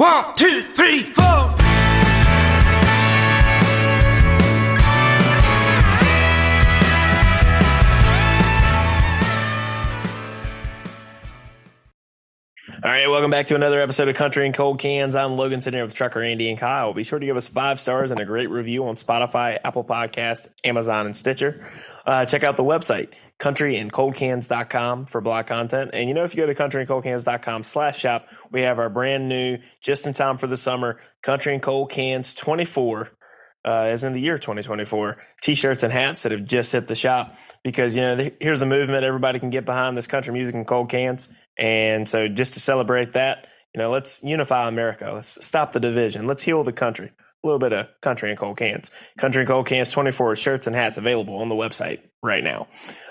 1, 2, 3, 4. All right, welcome back to another episode of Country and Cold Cans. I'm Logan, sitting here with Trucker Andy and Kyle. Be sure to give us 5 stars and a great review on Spotify, Apple Podcast, Amazon, and Stitcher. Check out the website, countryandcoldcans.com, for blog content. And you know, if you go to countryandcoldcans.com/shop, we have our brand new, just in time for the summer, Country and Cold Cans 24, as in the year 2024, t-shirts and hats that have just hit the shop. Because, you know, here's a movement everybody can get behind, this country music and cold cans. And so just to celebrate that, you know, let's unify America. Let's stop the division. Let's heal the country. A little bit of Country and Cold Cans. Country and Cold Cans 24 shirts and hats available on the website right now.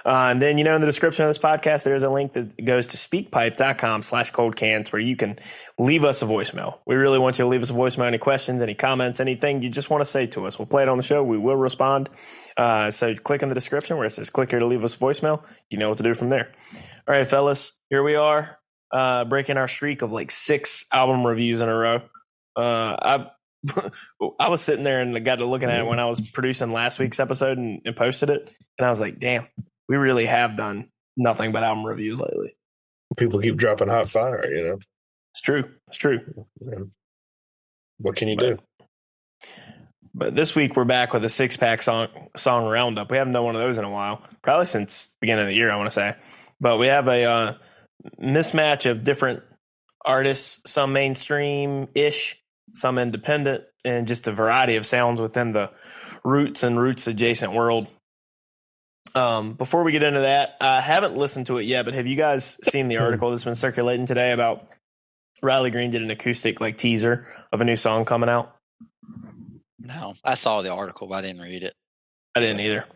And then, you know, in the description of this podcast, there's a link that goes to speakpipe.com/coldcans where you can leave us a voicemail. We really want you to leave us a voicemail, any questions, any comments, anything you just want to say to us. We'll play it on the show. We will respond. So click in the description where it says click here to leave us a voicemail. You know what to do from there. All right, fellas, here we are, breaking our streak of like 6 album reviews in a row. I was sitting there and got to looking at it when I was producing last week's episode and posted it. And I was like, damn, we really have done nothing but album reviews lately. People keep dropping hot fire, you know. It's true. It's true. What can you do? But this week we're back with a 6-pack song roundup. We haven't done one of those in a while, probably since the beginning of the year, I want to say. But we have a mismatch of different artists, some mainstream-ish, some independent, and just a variety of sounds within the roots adjacent world. Before we get into that, I haven't listened to it yet, but have you guys seen the article that's been circulating today about Riley Green did an acoustic like teaser of a new song coming out? No, I saw the article, but I didn't read it. I didn't either.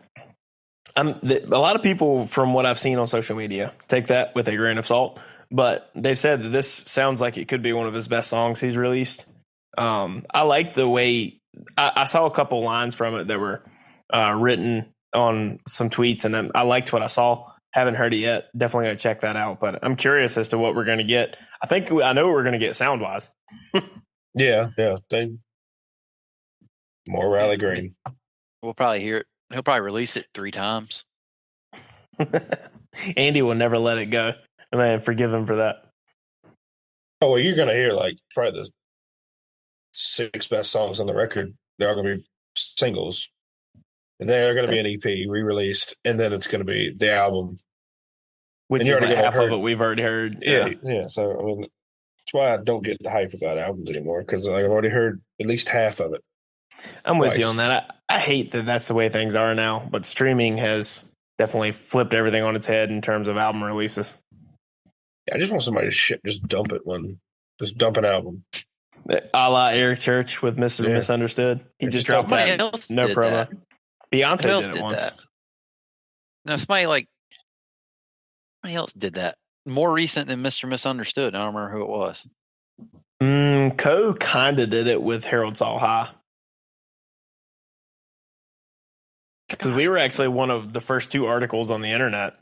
A lot of people, from what I've seen on social media, take that with a grain of salt, but they've said that this sounds like it could be one of his best songs he's released. I like the way I saw a couple lines from it that were written on some tweets, and I liked what I saw. Haven't heard it yet. Definitely going to check that out, but I'm curious as to what we're going to get. I know what we're going to get sound wise. Yeah. More Riley Green. We'll probably hear it. He'll probably release it 3 times. Andy will never let it go. Man, forgive him for that. Oh, well, you're going to hear like probably the 6 best songs on the record. They're all going to be singles. And they're going to be an EP re-released, and then it's going to be the album. Which is like half of it we've already heard. Yeah. So, I mean, that's why I don't get the hype about albums anymore, because I've already heard at least half of it. I'm with you on that. I hate that that's the way things are now, but streaming has definitely flipped everything on its head in terms of album releases. Yeah, I just want somebody to just dump it just dump an album. A la Eric Church with Mr. Misunderstood. He just dropped that. No promo. Beyonce did it once. That? No, somebody else did that. More recent than Mr. Misunderstood. I don't remember who it was. Co kind of did it with Harold Saul High. Because we were actually one of the first 2 articles on the internet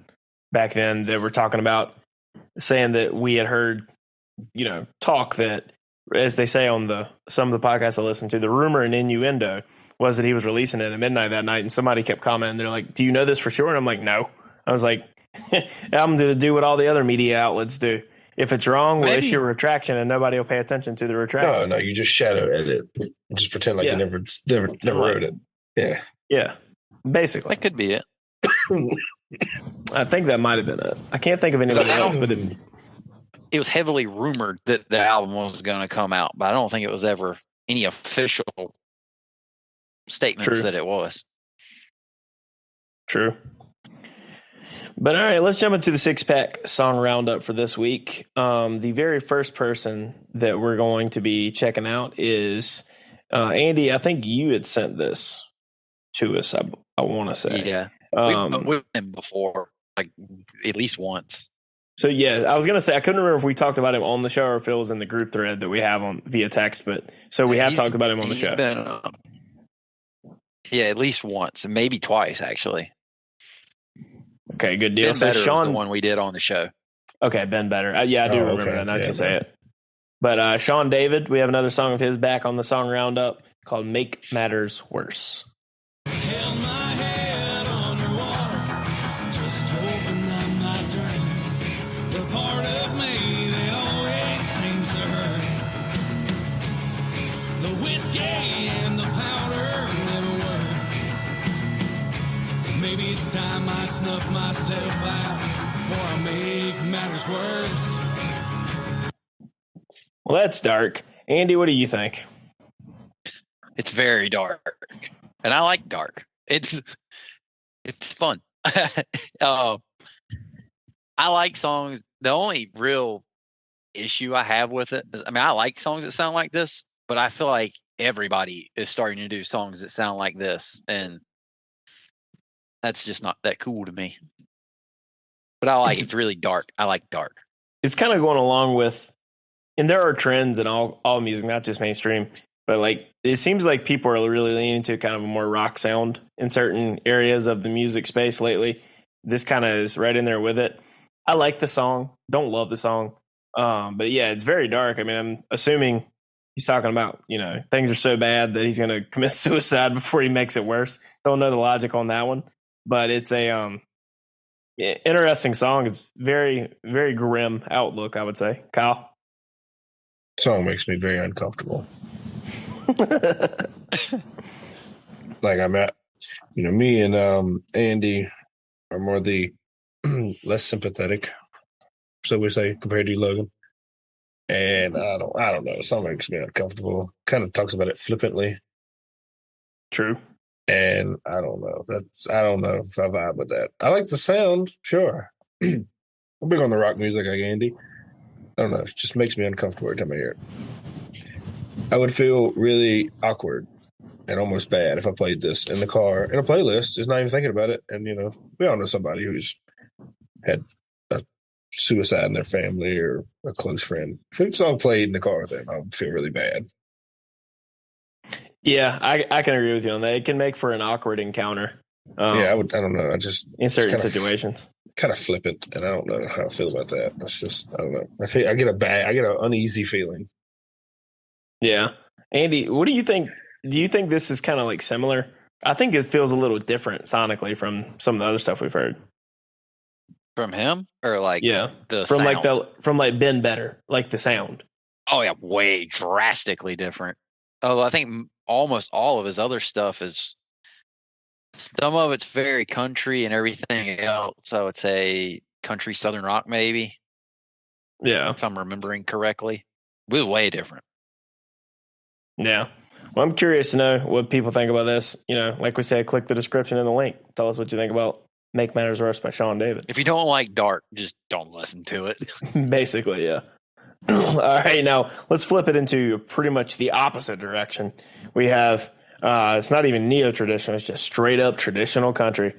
back then that were talking about saying that we had heard, you know, talk that, as they say on some of the podcasts I listened to, the rumor and innuendo was that he was releasing it at midnight that night, and somebody kept commenting, they're like, do you know this for sure? And I'm like, no. I was like, I'm going to do what all the other media outlets do. If it's wrong, we'll issue a retraction and nobody will pay attention to the retraction. No, you just shadow edit. Just pretend like you never wrote it. Yeah. Yeah. Basically. That could be it. I think that might have been it. I can't think of anything else, but it was heavily rumored that the album was going to come out, but I don't think it was ever any official statements that it was. True. But all right, let's jump into the 6-pack song roundup for this week. The very first person that we're going to be checking out is Andy. I think you had sent this to us. I want to say, yeah, we've been before, like at least once. So yeah, I was gonna say I couldn't remember if we talked about him on the show or if it was in the group thread that we have on via text. But so we have talked about him on the show. At least once, and maybe twice actually. Okay, good deal. Ben Better was the one we did on the show. Okay, Ben Better. I do remember that. Not to say it. But Shawn David, we have another song of his back on the song roundup called "Make Matters Worse." Held my head underwater, just hoping I might drown. The part of me that always seems to hurt. The whiskey and the powder never work. Maybe it's time I snuff myself out before I make matters worse. Well, that's dark. Andy, what do you think? It's very dark, and I like dark. It's fun. I like songs. The only real issue I have with it is, I mean, I like songs that sound like this, but I feel like everybody is starting to do songs that sound like this, and that's just not that cool to me. But I like it's really dark. I like dark. It's kind of going along with, and there are trends in all music, not just mainstream, but like it seems like people are really leaning to kind of a more rock sound in certain areas of the music space lately. This kind of is right in there with it. I like the song, don't love the song, but yeah, it's very dark. I mean, I'm assuming he's talking about, things are so bad that he's going to commit suicide before he makes it worse. Don't know the logic on that one, but it's a interesting song. It's very, very grim outlook, I would say. Kyle? Song makes me very uncomfortable. Like I'm at, me and Andy are more the less sympathetic, so we say, compared to Logan. And I don't know. Song makes me uncomfortable. Kind of talks about it flippantly. True. And I don't know. I don't know if I vibe with that. I like the sound, sure. I'm big on the rock music like Andy. I don't know. It just makes me uncomfortable every time I hear it. I would feel really awkward and almost bad if I played this in the car in a playlist, just not even thinking about it. And, we all know somebody who's had a suicide in their family or a close friend. If a song played in the car with them, I would feel really bad. Yeah, I can agree with you on that. It can make for an awkward encounter. I don't know. I just in certain situations. Kind of flippant, and I don't know how I feel about that. It's just I don't know. I get an uneasy feeling. Yeah, Andy, what do you think? Do you think this is kind of like similar? I think it feels a little different sonically from some of the other stuff we've heard. From him, or like the from sound? from Ben Better, like the sound. Oh yeah, way drastically different. Oh, I think almost all of his other stuff is. Some of it's very country and everything else. I would say country southern rock, maybe. Yeah. If I'm remembering correctly. It was way different. Yeah. Well, I'm curious to know what people think about this. Like we said, click the description in the link. Tell us what you think about Make Matters Worse by Shawn David. If you don't like dark, just don't listen to it. Basically, yeah. All right, now let's flip it into pretty much the opposite direction. We have it's not even neo-traditional, it's just straight up traditional country.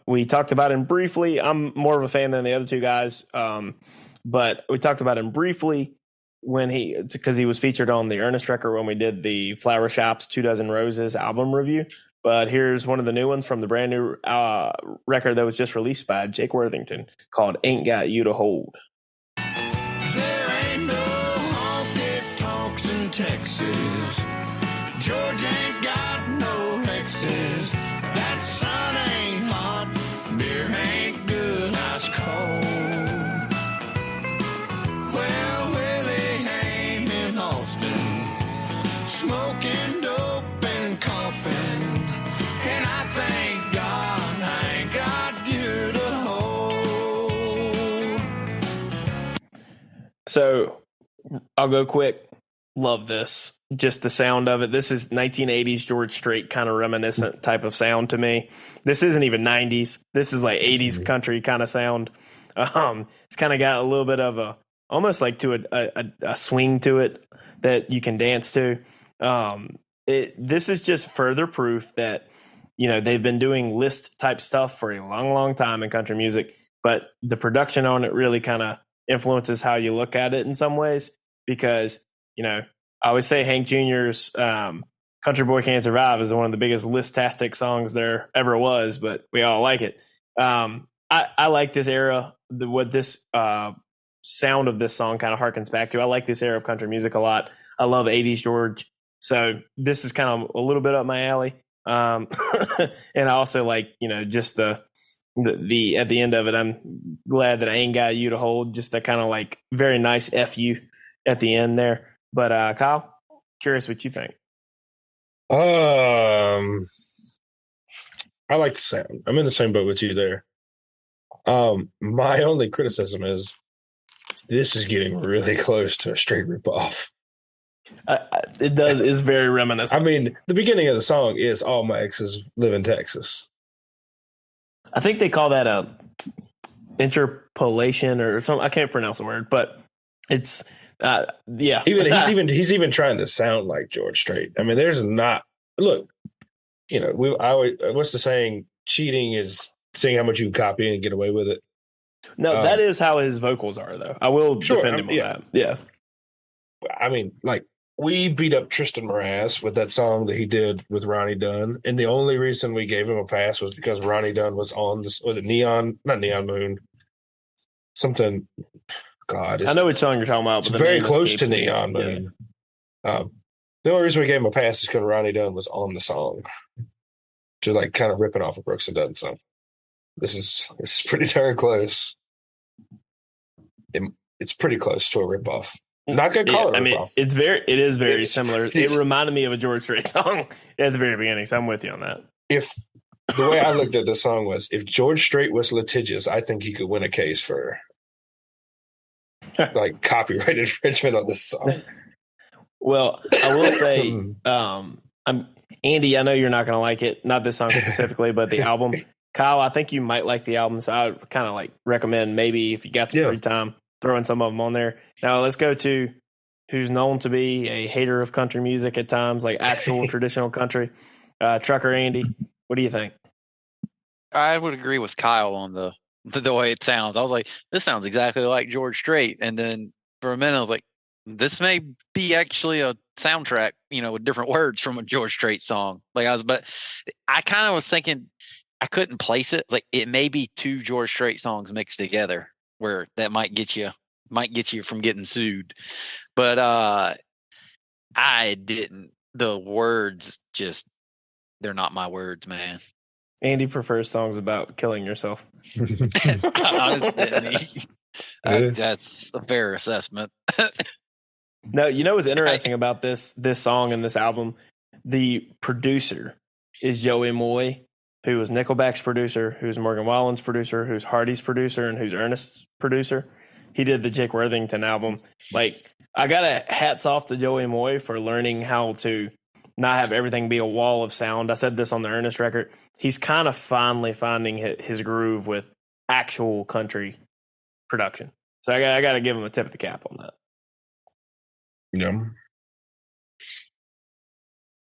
We talked about him briefly. I'm more of a fan than the other two guys, but we talked about him briefly because he was featured on the Ernest record when we did the Flower Shop's 2 Dozen Roses album review. But here's one of the new ones from the brand new record that was just released by Jake Worthington called Ain't Got You to Hold. There ain't no honky-tonks in Texas. Georgia ain't got no hexes. That sun ain't hot. Beer ain't good. Ice cold. Well, Willie ain't in Austin. Smoking dope and coughing. And I thank God I ain't got you to hold. So I'll go quick. Love this. Just the sound of it. This is 1980s George Strait kind of reminiscent type of sound to me. This isn't even 90s. This is like 80s country kind of sound. It's kind of got a little bit of almost like to a swing to it that you can dance to. This is just further proof that, they've been doing list type stuff for a long, long time in country music, but the production on it really kind of influences how you look at it in some ways because, I always say Hank Jr.'s Country Boy Can't Survive is one of the biggest list-tastic songs there ever was, but we all like it. I like this era, what this sound of this song kind of harkens back to. I like this era of country music a lot. I love 80s George. So this is kind of a little bit up my alley. And I also like, just the at the end of it, I'm glad that I ain't got you to hold, just that kind of like very nice FU at the end there. But Kyle, curious what you think. I like the sound. I'm in the same boat with you there. My only criticism is this is getting really close to a straight ripoff. Is very reminiscent. I mean, the beginning of the song is "All my exes live in Texas." I think they call that a interpolation or something. I can't pronounce the word, but it's yeah. He's even trying to sound like George Strait. I mean, there's not look. What's the saying? Cheating is seeing how much you copy and get away with it. No, that is how his vocals are, though. I will defend him on that. Yeah. I mean, like, we beat up Tristan Mraz with that song that he did with Ronnie Dunn, and the only reason we gave him a pass was because Ronnie Dunn was on this, or the not Neon Moon, something. God, I know which song you're talking about. It's very close to Neon Moon. Yeah. The only reason we gave him a pass is because Ronnie Dunn was on the song, to like kind of ripping off of Brooks and Dunn. So this is pretty darn close. It's pretty close to a ripoff. Not gonna call it a ripoff. It is very similar. It reminded me of a George Strait song at the very beginning, so I'm with you on that. If the way I looked at the song was, if George Strait was litigious, I think he could win a case for like copyright infringement on this song. Well, I will say, I'm Andy. I know you're not gonna like it, not this song specifically, but the album. Kyle, I think you might like the album, so I would kind of like recommend maybe if you got some free time, throwing some of them on there. Now let's go to who's known to be a hater of country music at times, like actual traditional country. Trucker Andy, what do you think? I would agree with Kyle on the way it sounds. I was like, this sounds exactly like George Strait, and then for a minute I was like, this may be actually a soundtrack, with different words from a George Strait song. But I kind of was thinking I couldn't place it. Like, it may be two George Strait songs mixed together, where that might get you from getting sued. But I didn't. The words they're not my words, man. Andy prefers songs about killing yourself. Honestly, that's a fair assessment. No, what's interesting about this song and this album? The producer is Joey Moy, who was Nickelback's producer, who's Morgan Wallen's producer, who's Hardy's producer, and who's Ernest's producer. He did the Jake Worthington album. Like, I got a hats off to Joey Moy for learning how to not have everything be a wall of sound. I said this on the Ernest record. He's kind of finally finding his groove with actual country production. So I got to give him a tip of the cap on that. Yeah.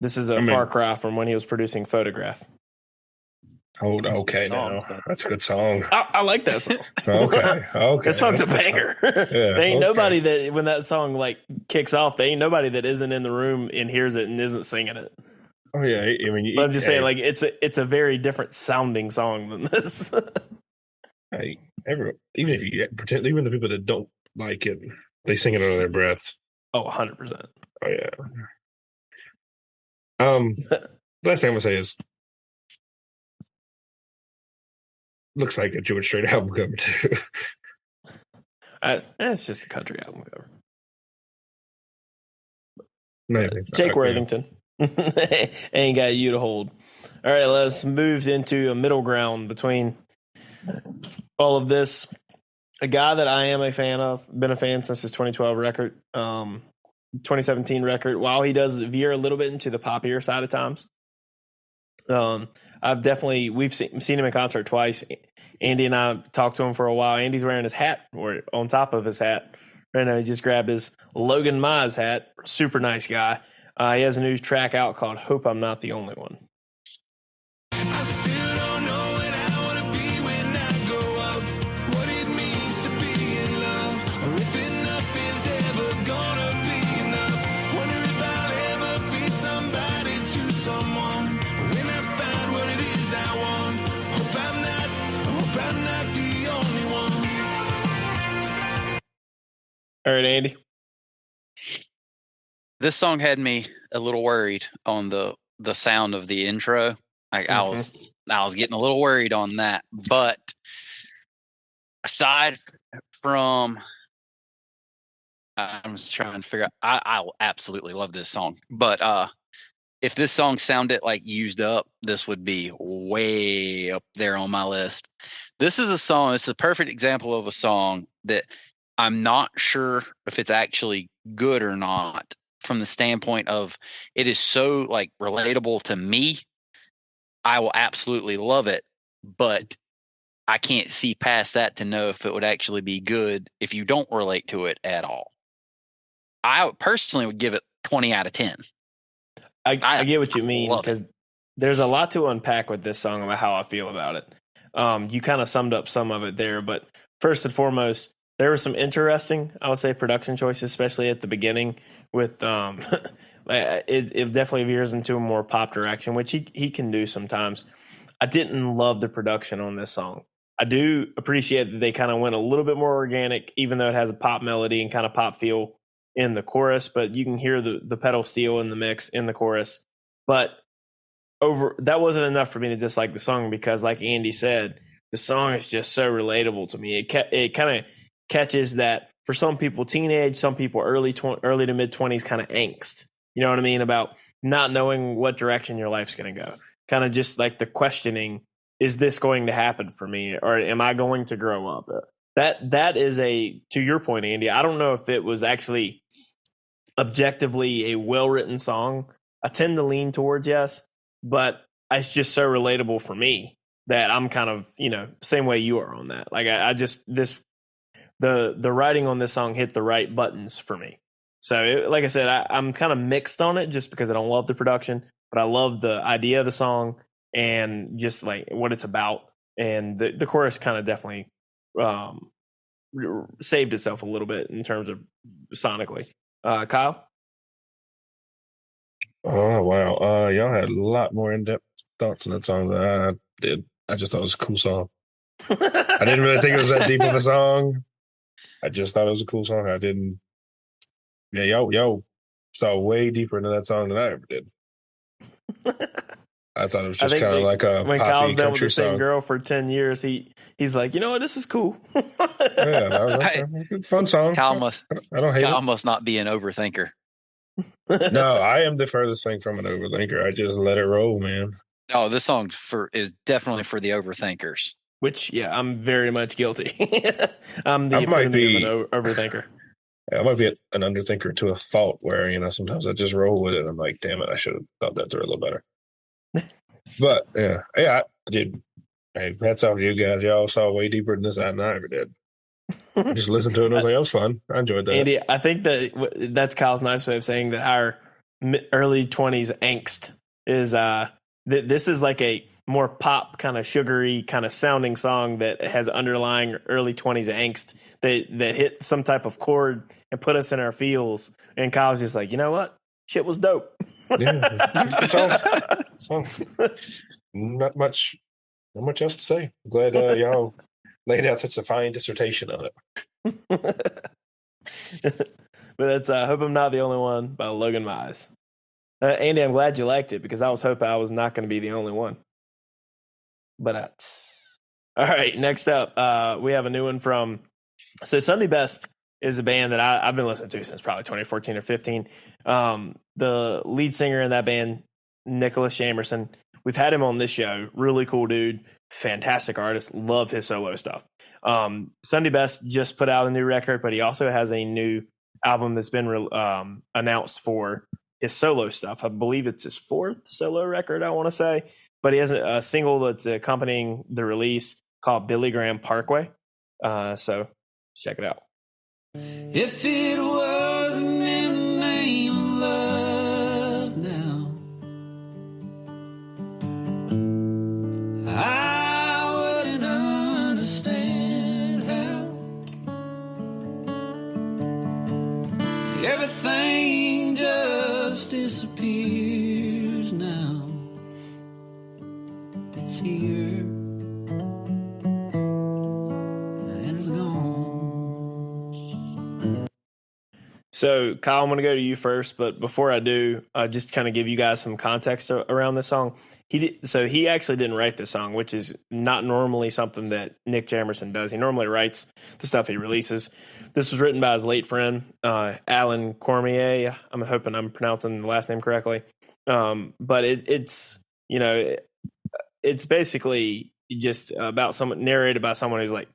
This is far cry from when he was producing Photograph. Oh, okay, now that's a good song. I like that song. Okay. That song's a banger. There ain't nobody that when that song like kicks off, there ain't nobody that isn't in the room and hears it and isn't singing it. Oh yeah, I mean, but I'm just saying, like it's a very different sounding song than this. Hey, even if you pretend, even the people that don't like it, they sing it under their breath. Oh, 100%. Oh yeah. Last thing I'm gonna say is, looks like a George Strait album cover too. It's just a country album cover. Maybe. Jake Worthington. Ain't got you to hold. All right, let's move into a middle ground between all of this. A guy that I am a fan of, been a fan since his 2012 record, 2017 record. While he does veer a little bit into the poppier side of times, we've seen him in concert twice. Andy and I talked to him for a while. Andy's wearing his hat, or on top of his hat. Right now, he just grabbed his Logan Mize hat. Super nice guy. He has a new track out called "Hope I'm Not the Only One." right, Andy. This song had me a little worried on the sound of the intro. I was getting a little worried on that. But aside from, I'm just trying to figure out. I absolutely love this song. But if this song sounded like used up, this would be way up there on my list. This is a song. It's a perfect example of a song that I'm not sure if it's actually good or not, from the standpoint of it is so like relatable to me. I will absolutely love it, but I can't see past that to know if it would actually be good if you don't relate to it at all. I personally would give it 20 out of 10. I get what you mean, because there's a lot to unpack with this song about how I feel about it. You kind of summed up some of it there, but first and foremost, there were some interesting, I would say, production choices, especially at the beginning with it definitely veers into a more pop direction, which he can do sometimes. I didn't love the production on this song. I do appreciate that they kind of went a little bit more organic, even though it has a pop melody and kind of pop feel in the chorus, but you can hear the pedal steel in the mix in the chorus. But that wasn't enough for me to dislike the song, because like Andy said, the song is just so relatable to me. It kind of catches that for some people teenage, some people early to mid 20s kind of angst. You know what I mean? About not knowing what direction your life's going to go. Kind of just like the questioning, is this going to happen for me, or am I going to grow up? That is to your point, Andy, I don't know if it was actually objectively a well-written song. I tend to lean towards yes, but it's just so relatable for me that I'm kind of, same way you are on that. Like the writing on this song hit the right buttons for me. So like I said, I'm kind of mixed on it just because I don't love the production, but I love the idea of the song and just like what it's about. And the chorus kind of definitely saved itself a little bit in terms of sonically. Kyle? Oh, wow. Y'all had a lot more in-depth thoughts on that song than I did. I just thought it was a cool song. I didn't really think it was that deep of a song. I just thought it was a cool song. Yeah, y'all saw way deeper into that song than I ever did. I thought it was just kind of like a when poppy Kyle's been with the country same song. girl for 10 years, he's like, you know what, this is cool. Yeah, that was a fun song. Kyle I don't hate it. must not be an overthinker. No, I am the furthest thing from an overthinker. I just let it roll, man. Oh, this song is definitely for the overthinkers. Which, yeah, I'm very much guilty. I'm the I might epitome of an overthinker. I might be an underthinker to a fault where, sometimes I just roll with it. I'm like, damn it, I should have thought that through a little better. But, yeah, I did. Hey, hats off to you guys. Y'all saw way deeper than this than I ever did. I just listened to it and I was like, that was fun. I enjoyed that. Andy, I think that's Kyle's nice way of saying that our early 20s angst is this is like a more pop kind of sugary kind of sounding song that has underlying early 20s angst that hit some type of chord and put us in our feels. And Kyle's just like, you know what? Shit was dope. Yeah. So, not much else to say. I'm glad y'all laid out such a fine dissertation on it. But that's Hope I'm Not the Only One by Logan Mize. Andy, I'm glad you liked it, because I was hoping I was not going to be the only one. But all right, next up, we have a new one from Sunday Best is a band that I've been listening to since probably 2014 or 15. The lead singer in that band, Nicholas Jamerson, we've had him on this show. Really cool dude, fantastic artist. Love his solo stuff. Sunday Best just put out a new record, but he also has a new album that's been announced for his solo stuff. I believe it's his fourth solo record, I want to say. But he has a single that's accompanying the release called Billy Graham Parkway. So check it out. If it wasn't in the name of love now, I wouldn't understand how everything just disappears now. It's here. So, Kyle, I'm going to go to you first, but before I do, just kind of give you guys some context around this song. He actually didn't write this song, which is not normally something that Nick Jamerson does. He normally writes the stuff he releases. This was written by his late friend, Alan Cormier. I'm hoping I'm pronouncing the last name correctly. But it's basically just about someone narrated by someone who's like,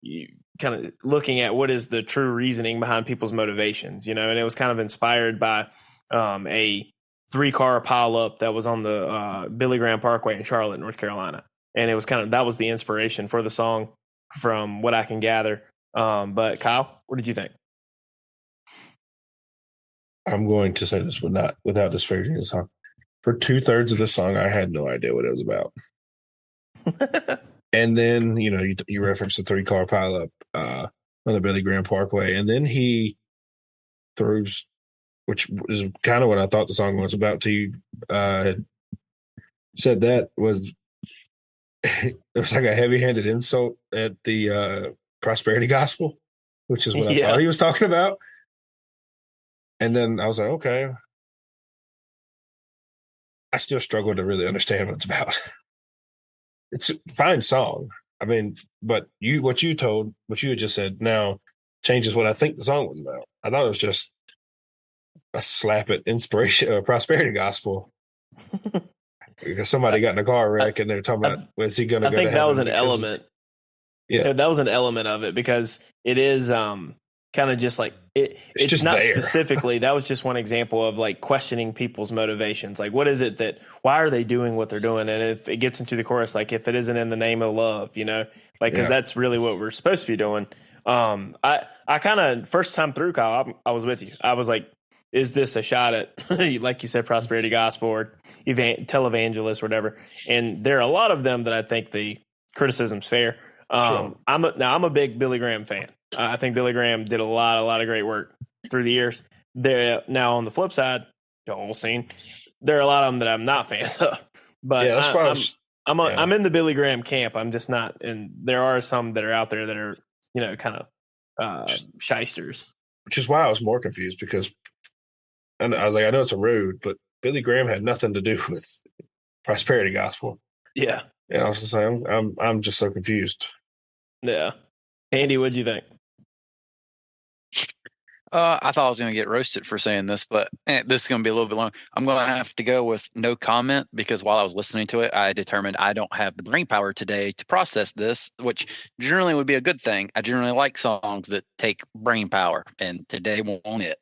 you kind of looking at what is the true reasoning behind people's motivations, and it was kind of inspired by a 3-car pileup that was on the Billy Graham Parkway in Charlotte, North Carolina. And it was that was the inspiration for the song from what I can gather. But Kyle, what did you think? I'm going to say this without disparaging the song. For 2/3 of the song, I had no idea what it was about. And then, you referenced the 3-car pileup on the Billy Graham Parkway. And then he throws, which is kind of what I thought the song was about to you. Said that was, it was like a heavy-handed insult at the prosperity gospel, which is what I thought he was talking about. And then I was like, okay. I still struggle to really understand what it's about. It's a fine song. I mean, but what you had just said now changes what I think the song was about. I thought it was just a slap at inspiration or prosperity gospel. Because somebody got in a car wreck and they're talking about, was he going to go to heaven? I think that was an element. Yeah, that was an element of it because it is kind of just like it's just not there. Specifically. That was just one example of like questioning people's motivations. Like, what is it why are they doing what they're doing? And if it gets into the chorus, like if it isn't in the name of love, because that's really what we're supposed to be doing. I kind of first time through, Kyle, I was with you. I was like, is this a shot at, like you said, prosperity gospel or televangelist or whatever? And there are a lot of them that I think the criticism's fair. Sure. I'm a big Billy Graham fan. I think Billy Graham did a lot of great work through the years. Now on the flip side, Joel Osteen, there are a lot of them that I'm not fans of. But yeah, that's why I'm in the Billy Graham camp. I'm just not, and there are some that are out there that are kind of shysters. Which is why I was more confused because, and I was like, I know it's a rude, but Billy Graham had nothing to do with prosperity gospel. Yeah, and I was just saying, I'm just so confused. Yeah, Andy, what'd you think? I thought I was going to get roasted for saying this, but this is going to be a little bit long. I'm going to have to go with no comment because while I was listening to it, I determined I don't have the brain power today to process this, which generally would be a good thing. I generally like songs that take brain power, and today won't it.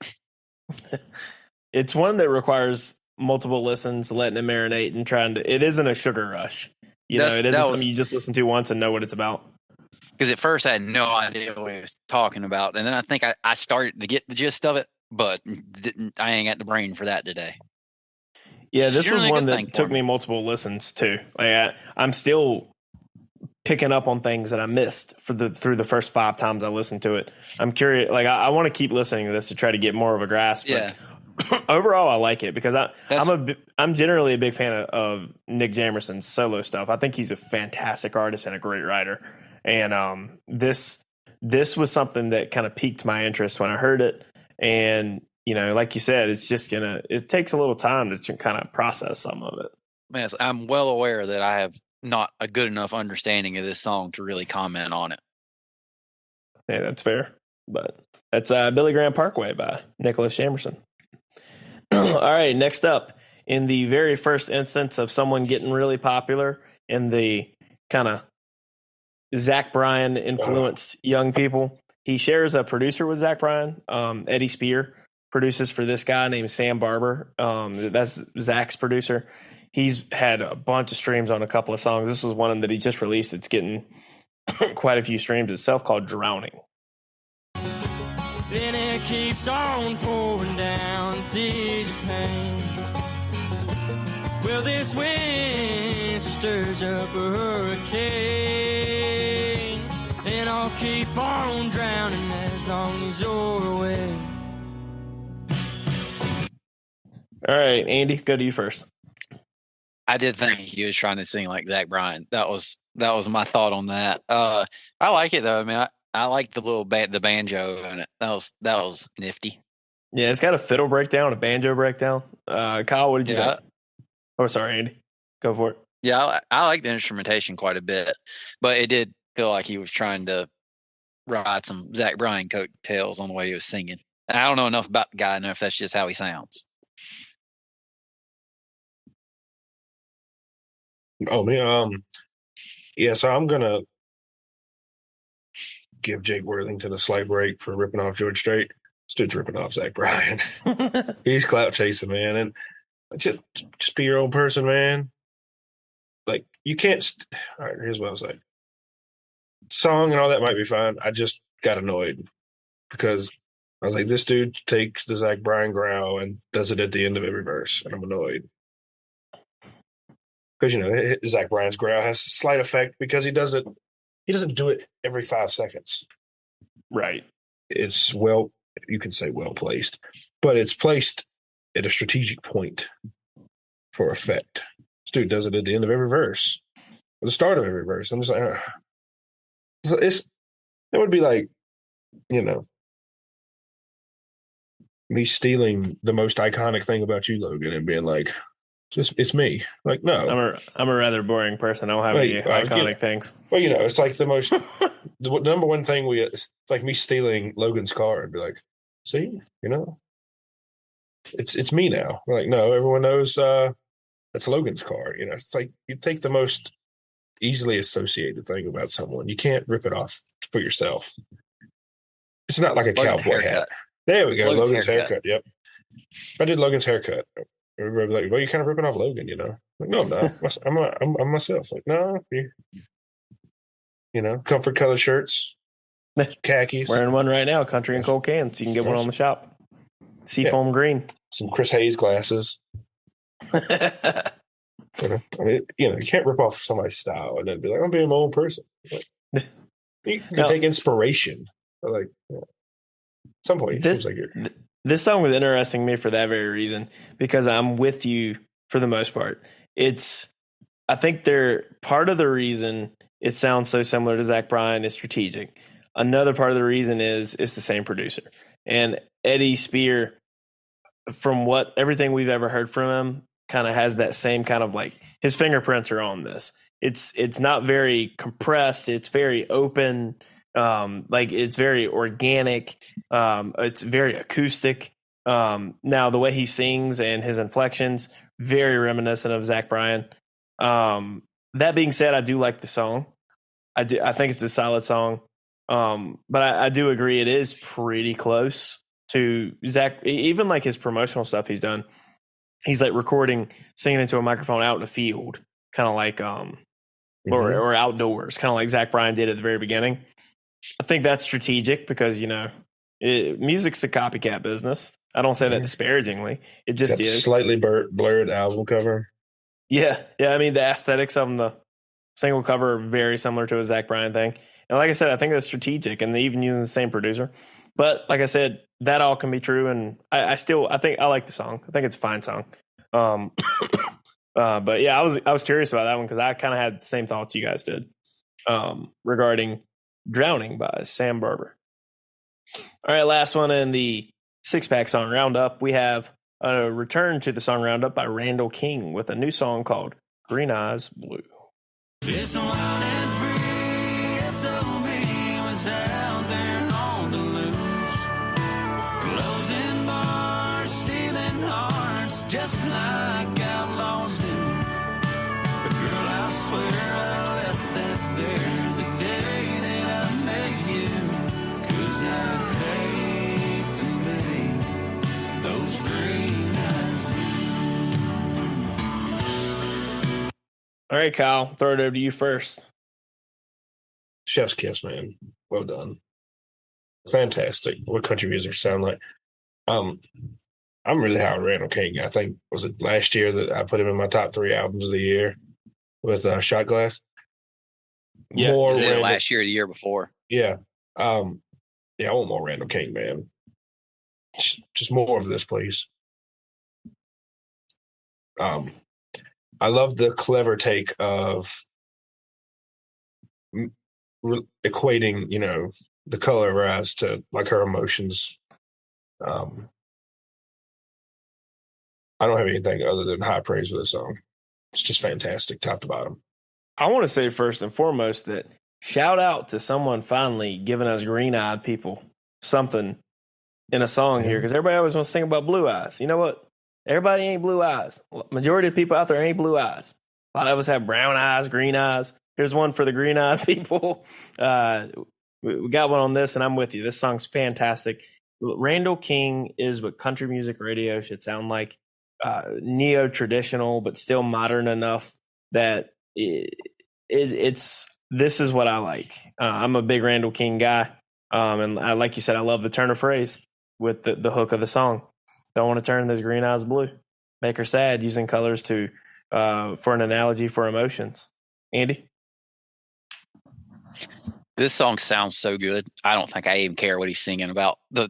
It's one that requires multiple listens, letting it marinate, and it isn't a sugar rush. It isn't something you just listen to once and know what it's about. Because at first I had no idea what he was talking about. And then I think I started to get the gist of it, but I ain't got the brain for that today. Yeah, this was one that took me multiple listens too. Like I'm still picking up on things that I missed through the first 5 times I listened to it. I'm curious. Like I want to keep listening to this to try to get more of a grasp. Yeah. But overall, I like it because I'm generally a big fan of Nick Jamerson's solo stuff. I think he's a fantastic artist and a great writer. And this was something that kind of piqued my interest when I heard it. And, like you said, it takes a little time to kind of process some of it. Yes, I'm well aware that I have not a good enough understanding of this song to really comment on it. Yeah, that's fair. But that's Billy Graham Parkway by Nicholas Jamerson. All right, next up, in the very first instance of someone getting really popular in the kind of Zach Bryan influenced young people, he shares a producer with Zach Bryan. Eddie Spear produces for this guy named Sam Barber. That's Zach's producer. He's had a bunch of streams on a couple of songs. This is one of them that he just released. It's getting quite a few streams itself, called Drowning. Then it keeps on pouring down, seas of pain. Well, this wind stirs up a hurricane, and I'll keep on drowning as long as you're away. All right, Andy, go to you first. I did think he was trying to sing like Zach Bryan. That was my thought on that. I like it though. I mean, I like the little the banjo in it. That was nifty. Yeah, it's got a fiddle breakdown, a banjo breakdown. Kyle, what did you think? Oh, sorry, Andy. Go for it. Yeah, I like the instrumentation quite a bit, but it did feel like he was trying to ride some Zach Bryan coattails on the way he was singing. And I don't know enough about the guy, know if that's just how he sounds. Oh man, yeah. So I'm gonna give Jake Worthington a slight break for ripping off George Strait. This dude's ripping off Zach Bryan. He's clout chasing, man, and just be your own person, man. Like you can't. All right, here's what I'll say. Song and all that might be fine. I just got annoyed because I was like, this dude takes the Zach Bryan growl and does it at the end of every verse, and I'm annoyed. Because Zach Bryan's growl has a slight effect because he doesn't do it every 5 seconds. Right. It's you can say well placed, but it's placed at a strategic point for effect. This dude does it at the end of every verse, at the start of every verse. I'm just like, it would be like, me stealing the most iconic thing about you, Logan, and being like, it's me. Like, no. I'm a rather boring person. I don't have any iconic things. Well, it's like the most the number one thing it's like me stealing Logan's car and be like, see, it's me now. We're like, no, everyone knows that's Logan's car. It's like you take the most easily associated thing about someone. You can't rip it off for yourself. It's not like a Logan's cowboy haircut. hat. There we go. Logan's haircut. Yep. If I did Logan's haircut, everybody would be like, well, you're kind of ripping off Logan, Like, no, I'm not. I'm myself. Like, no, comfort color shirts, khakis. Wearing one right now, country and cold cans. You can get one on the shop. Seafoam green. Some Chris Hayes glasses. You can't rip off somebody's style and then be like, I'm being my own person. Like, you can take inspiration. Like, at some point, it seems like you're. This song was interesting to me for that very reason, because I'm with you for the most part. I think part of the reason it sounds so similar to Zach Bryan is strategic. Another part of the reason is it's the same producer. And Eddie Spear, from everything we've ever heard from him, kind of has that same kind of like his fingerprints are on this. It's not very compressed. It's very open. Like it's very organic. It's very acoustic. Now the way he sings and his inflections, very reminiscent of Zach Bryan. That being said, I do like the song. I think it's a solid song. But I do agree it is pretty close to Zach. Even like his promotional stuff he's done, he's like recording, singing into a microphone out in the field, kind of like or outdoors, kind of like Zach Bryan did at the very beginning. I think that's strategic because music's a copycat business. I don't say that disparagingly. It just is. Slightly blurred album cover. Yeah. I mean, the aesthetics of the single cover are very similar to a Zach Bryan thing. And like I said, I think that's strategic, and they even using the same producer. But like I said, that all can be true, and I think I like the song. I think it's a fine song. But yeah, I was curious about that one because I kind of had the same thoughts you guys did regarding "Drowning" by Sam Barber. All right, last one in the 6-pack song roundup. We have a return to the song roundup by Randall King with a new song called "Green Eyes Blue." It's wild and free, SOB was out there on the loose. Closing bars, stealing hearts, just like outlaws do. But girl, I swear I left that there the day that I met you. 'Cause I hate to make those green eyes blue. All right, Kyle, throw it over to you first. Chef's kiss, man. Well done. Fantastic. What country music sound like? I'm really high on Randall King. I think was it last year that I put him in my top 3 albums of the year with Shot Glass. Yeah, was it last year or the year before? Yeah. I want more Randall King, man. Just more of this, please. I love the clever take of equating, the color of her eyes to like her emotions. I don't have anything other than high praise for this song. It's just fantastic, top to bottom. I want to say first and foremost that shout out to someone finally giving us green-eyed people something in a song here, because everybody always wants to sing about blue eyes. You know what? Everybody ain't blue eyes. Majority of people out there ain't blue eyes. A lot of us have brown eyes, green eyes. Here's one for the green-eyed people. We got one on this, and I'm with you. This song's fantastic. Randall King is what country music radio should sound like. Neo-traditional, but still modern enough that it's this is what I like. I'm a big Randall King guy, and like you said, I love the turn of phrase with the hook of the song. Don't want to turn those green eyes blue, make her sad, using colors to for an analogy for emotions. Andy, this song sounds so good. I don't think I even care what he's singing about. The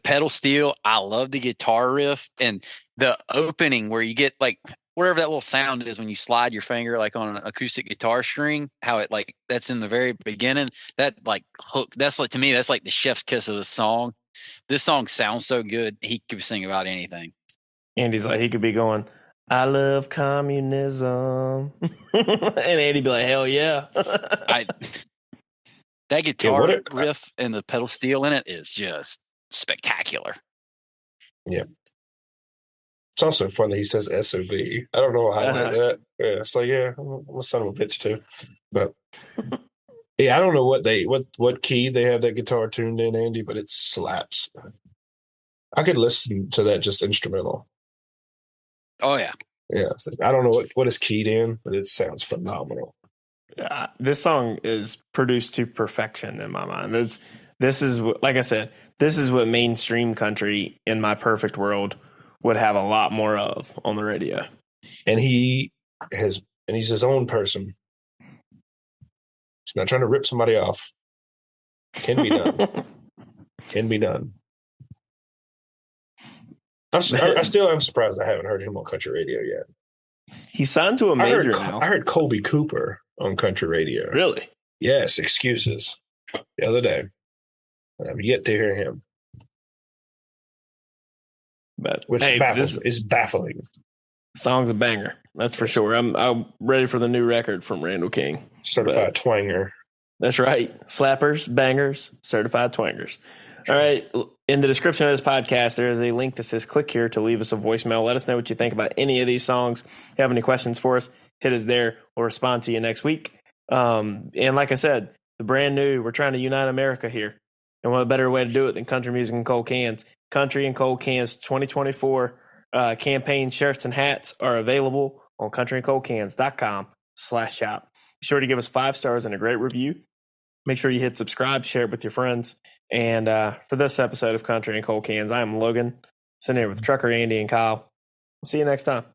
pedal steel, I love the guitar riff and the opening where you get like whatever that little sound is when you slide your finger like on an acoustic guitar string, how it like that's in the very beginning. That like hook, that's like to me, that's like the chef's kiss of the song. This song sounds so good. He could sing about anything. Andy's like, he could be going, I love communism. And Andy'd be like, hell yeah. That guitar riff and the pedal steel in it is just spectacular. Yeah. It's also fun that he says SOB. I don't know why I like that. Yeah, it's like, yeah, I'm a son of a bitch too. But yeah, I don't know what key they have that guitar tuned in, Andy, but it slaps. I could listen to that just instrumental. Oh yeah. Yeah. I don't know what is keyed in, but it sounds phenomenal. This song is produced to perfection in my mind. This is like I said, this is what mainstream country in my perfect world would have a lot more of on the radio. And he's his own person. He's not trying to rip somebody off. Can be done. Can be done. I still am surprised I haven't heard him on country radio yet. He's signed to a major now. I heard Colby Cooper on country radio. Really? Yes, Excuses. The other day. I've yet to hear him. But Which is baffling. Song's a banger. That's for sure. I'm ready for the new record from Randall King. Certified twanger. That's right. Slappers, bangers, certified twangers. All right. In the description of this podcast, there is a link that says click here to leave us a voicemail. Let us know what you think about any of these songs. If you have any questions for us, hit us there. We'll respond to you next week. And like I said, the brand new, we're trying to unite America here. And what better way to do it than country music and cold cans? Country and Cold Cans 2024 campaign shirts and hats are available on countryandcoldcans.com/shop. Be sure to give us 5 stars and a great review. Make sure you hit subscribe, share it with your friends. And for this episode of Country and Cold Cans, I am Logan, sitting here with Trucker Andy and Kyle. We'll see you next time.